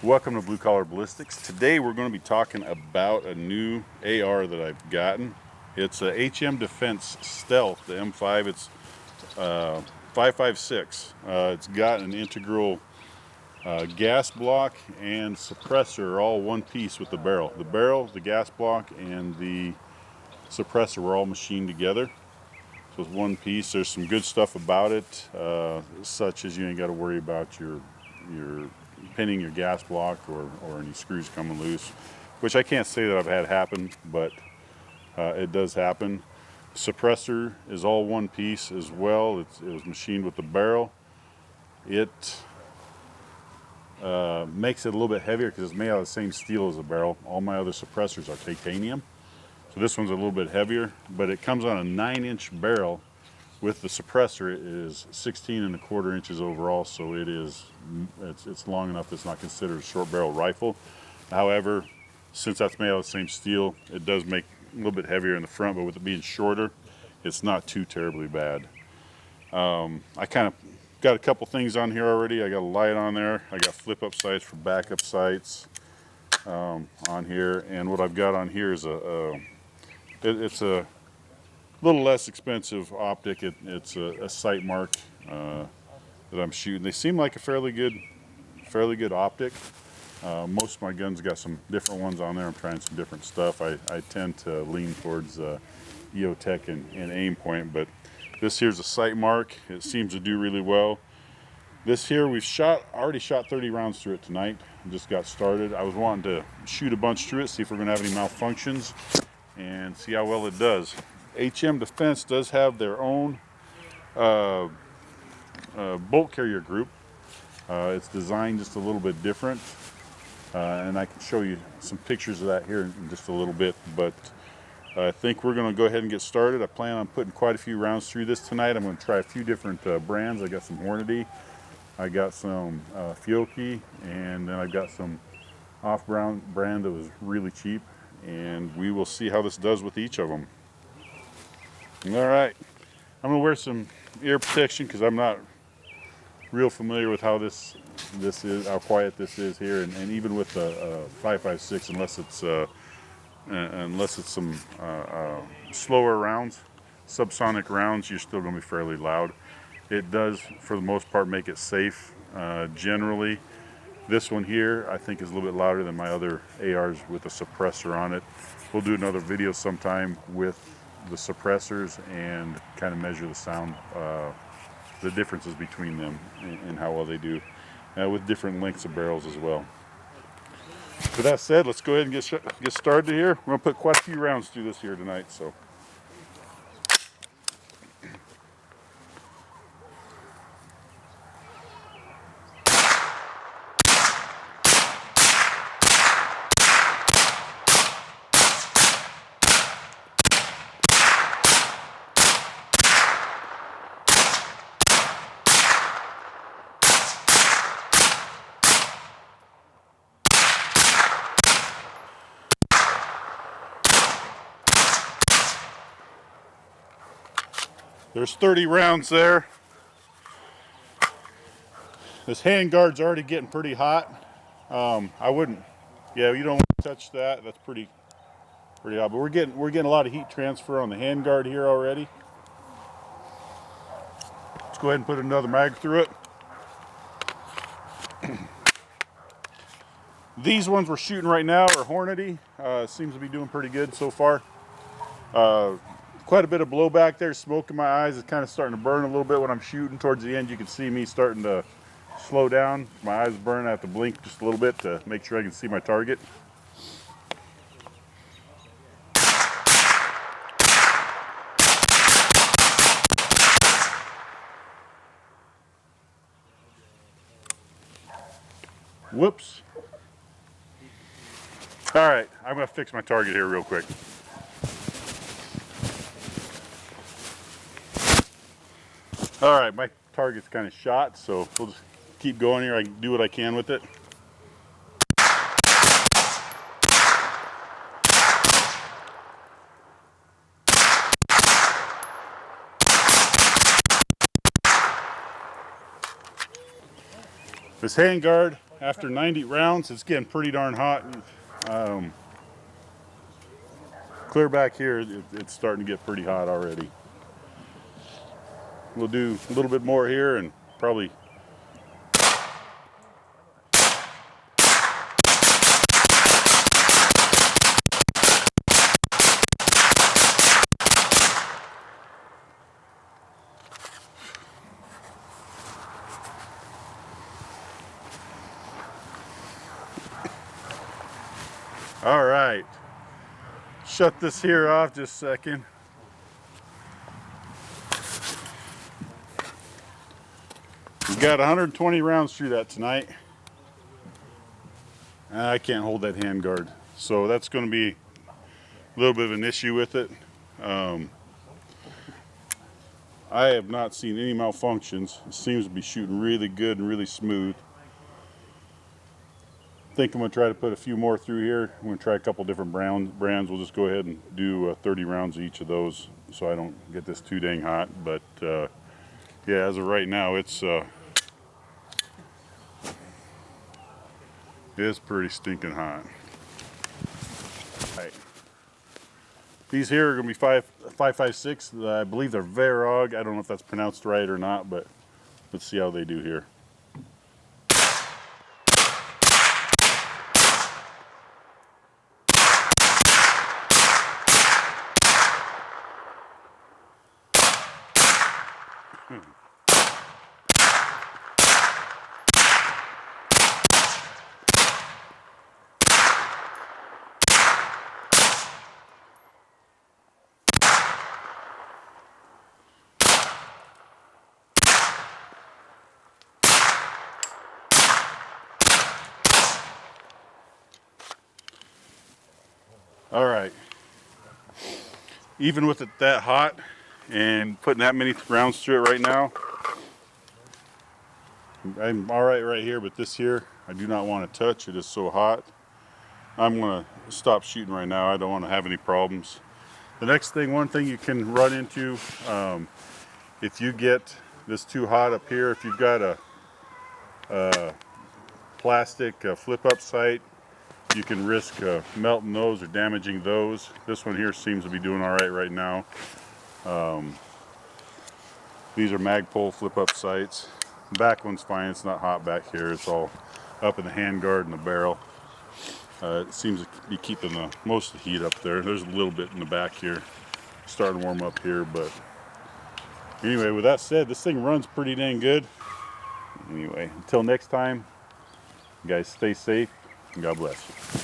Welcome to Blue Collar Ballistics. Today we're going to be talking about a new AR that I've gotten. It's a HM Defense Stealth, the M5. It's 5.56. It's got an integral gas block and suppressor are all one piece with the barrel. The barrel, the gas block, and the suppressor were all machined together. So it's one piece. There's some good stuff about it, such as you ain't got to worry about your pinning your gas block or any screws coming loose, which I can't say that I've had happen, but it does happen. Suppressor is all one piece as well. It was machined with the barrel. It makes it a little bit heavier because it's made out of the same steel as the barrel. All my other suppressors are titanium, so this one's a little bit heavier, but it comes on a 9-inch barrel. With the suppressor, it is 16.25 inches overall, so it's long enough it's not considered a short barrel rifle. However, since that's made out of the same steel, it does make a little bit heavier in the front, but with it being shorter, it's not too terribly bad. I kind of got a couple things on here already. I got a light on there. I got flip-up sights for backup sights on here, and what I've got on here is it's a little less expensive optic. It's a Sighmark that I'm shooting. They seem like a fairly good optic. Most of my guns got some different ones on there. I'm trying some different stuff. I tend to lean towards EOTech and aim point, but this here's a Sighmark. It seems to do really well. This here we've already shot 30 rounds through it tonight. Just got started. I was wanting to shoot a bunch through it, see if we're going to have any malfunctions, and see how well it does. HM Defense does have their own bolt carrier group. It's designed just a little bit different, and I can show you some pictures of that here in just a little bit, but I think we're going to go ahead and get started. I plan on putting quite a few rounds through this tonight. I'm going to try a few different brands. I got some Hornady, I got some Fiocchi, and then I've got some off-brand that was really cheap, and we will see how this does with each of them. All right, I'm gonna wear some ear protection because I'm not real familiar with how this is, how quiet this is here, and even with the 5.56, unless it's some slower rounds, subsonic rounds, you're still gonna be fairly loud. It does, for the most part, make it safe. Generally, this one here I think is a little bit louder than my other ARs with a suppressor on it. We'll do another video sometime with the suppressors and kind of measure the sound, the differences between them and how well they do, with different lengths of barrels as well. With that said, let's go ahead and get started here. We're going to put quite a few rounds through this here tonight, so. There's 30 rounds there. This hand guard's already getting pretty hot. I wouldn't, yeah, you don't want to touch that. That's pretty hot. But we're getting a lot of heat transfer on the hand guard here already. Let's go ahead and put another mag through it. These ones we're shooting right now are Hornady. Seems to be doing pretty good so far. Quite a bit of blowback there, smoke in my eyes. It's kind of starting to burn a little bit when I'm shooting. Towards the end, you can see me starting to slow down. My eyes burn. I have to blink just a little bit to make sure I can see my target. Whoops. All right, I'm going to fix my target here real quick. All right, my target's kind of shot, so we'll just keep going here. I can do what I can with it. This handguard after 90 rounds, it's getting pretty darn hot. Clear back here, it's starting to get pretty hot already. We'll do a little bit more here and probably. All right, shut this here off just a second. We got 120 rounds through that tonight. I can't hold that handguard, so that's going to be a little bit of an issue with it. I have not seen any malfunctions. It seems to be shooting really good and really smooth. I think I'm going to try to put a few more through here. I'm going to try a couple different brands. We'll just go ahead and do 30 rounds of each of those so I don't get this too dang hot. But yeah, as of right now, it's pretty stinking hot. All right. These here are going to be 5.56. I believe they're Varog. I don't know if that's pronounced right or not, but let's see how they do here. All right, even with it that hot and putting that many rounds through it right now, I'm all right here, but this here I do not want to touch. It is so hot. I'm going to stop shooting right now. I don't want to have any problems. The next thing, one thing you can run into, if you get this too hot up here, if you've got a plastic flip-up sight, you can risk melting those or damaging those. This one here seems to be doing all right now. These are Magpul flip-up sights. The back one's fine. It's not hot back here. It's all up in the handguard and the barrel. It seems to be keeping most of the heat up there. There's a little bit in the back here. Starting to warm up here, but anyway, with that said, this thing runs pretty dang good. Anyway, until next time, you guys stay safe and God bless you.